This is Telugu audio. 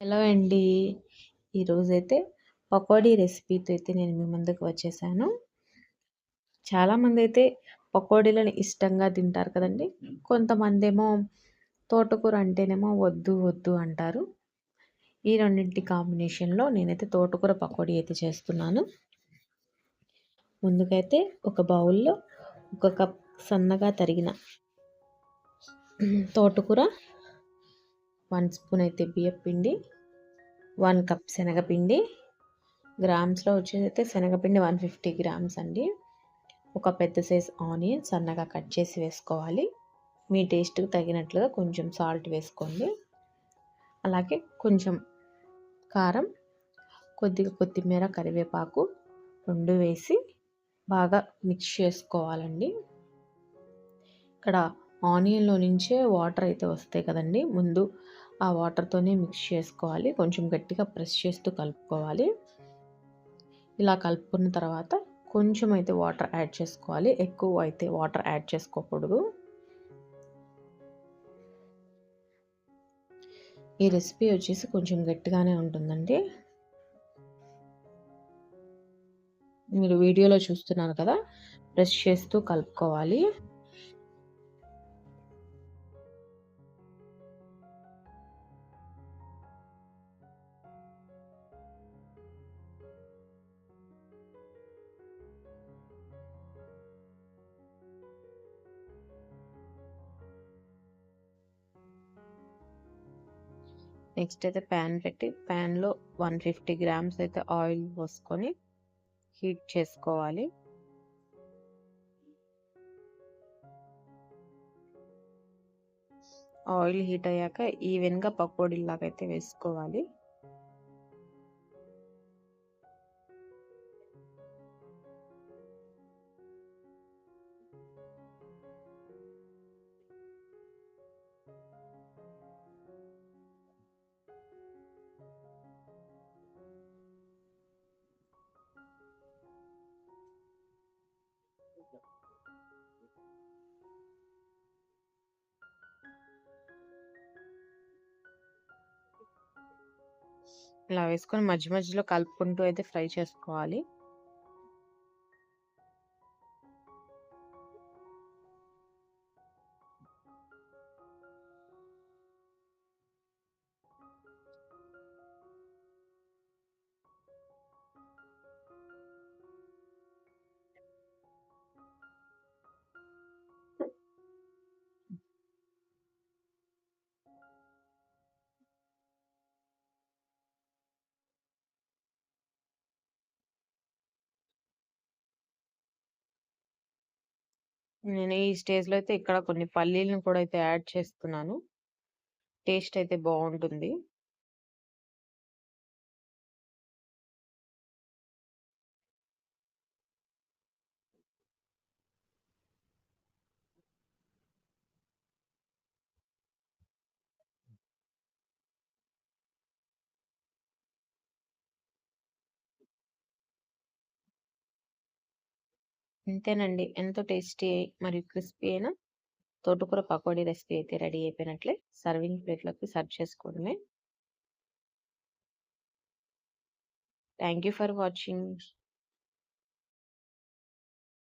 హలో అండి. ఈరోజైతే పకోడీ రెసిపీతో అయితే నేను మీ ముందుకు వచ్చేసాను. చాలామందైతే పకోడీలను ఇష్టంగా తింటారు కదండీ. కొంతమందేమో తోటకూర అంటేనేమో వద్దు వద్దు అంటారు. ఈ రెండింటి కాంబినేషన్‌లో నేనైతే తోటకూర పకోడీ అయితే చేస్తున్నాను. ముందుకైతే ఒక బౌల్‌లో ఒక కప్ సన్నగా తరిగిన తోటకూర, 1 స్పూన్ అయితే బియ్యపిండి, 1 కప్ శనగపిండి, గ్రామ్స్‌లో వచ్చేదైతే శనగపిండి 150 గ్రామ్స్ అండి. ఒక పెద్ద సైజ్ ఆనియన్ సన్నగా కట్ చేసి వేసుకోవాలి. మీ టేస్ట్‌కి తగినట్లుగా కొంచెం సాల్ట్ వేసుకోండి. అలాగే కొంచెం కారం, కొద్దిగా కొత్తిమీర, కరివేపాకు 2 వేసి బాగా మిక్స్ చేసుకోవాలండి. ఇక్కడ ఆనియన్‌లో నుంచే వాటర్ అయితే వస్తాయి కదండీ. ముందు ఆ వాటర్‌తోనే మిక్స్ చేసుకోవాలి. కొంచెం గట్టిగా ప్రెస్ చేస్తూ కలుపుకోవాలి. ఇలా కలుపుకున్న తర్వాత కొంచెం అయితే వాటర్ యాడ్ చేసుకోవాలి. ఎక్కువ అయితే వాటర్ యాడ్ చేసుకోకూడదు. ఈ రెసిపీ వచ్చేసి కొంచెం గట్టిగానే ఉంటుందండి. మీరు వీడియోలో చూస్తున్నారు కదా, ప్రెస్ చేస్తూ కలుపుకోవాలి. నెక్స్ట్ అయితే ప్యాన్ పెట్టి ప్యాన్లో 150 గ్రామ్స్ అయితే ఆయిల్ పోసుకొని హీట్ చేసుకోవాలి. ఆయిల్ హీట్ అయ్యాక ఈవెన్గా పకోడీలాగా అయితే వేసుకోవాలి. ఇలా వేసుకొని మధ్య మధ్యలో కలుపుకుంటూ అయితే ఫ్రై చేసుకోవాలి. నేను ఈ స్టేజ్‌లో అయితే ఇక్కడ కొన్ని పల్లీలను కూడా అయితే యాడ్ చేస్తున్నాను. టేస్ట్ అయితే బావుంటుంది. ఇంతేనండి. ఎంతో టేస్టీ మరియు క్రిస్పీ అయిన తోటకూర పకోడీ రెసిపీ అయితే రెడీ అయిపోయినట్లే. సర్వింగ్ ప్లేట్‌లోకి సర్వ్ చేసుకోవడమే. Thank you for watching.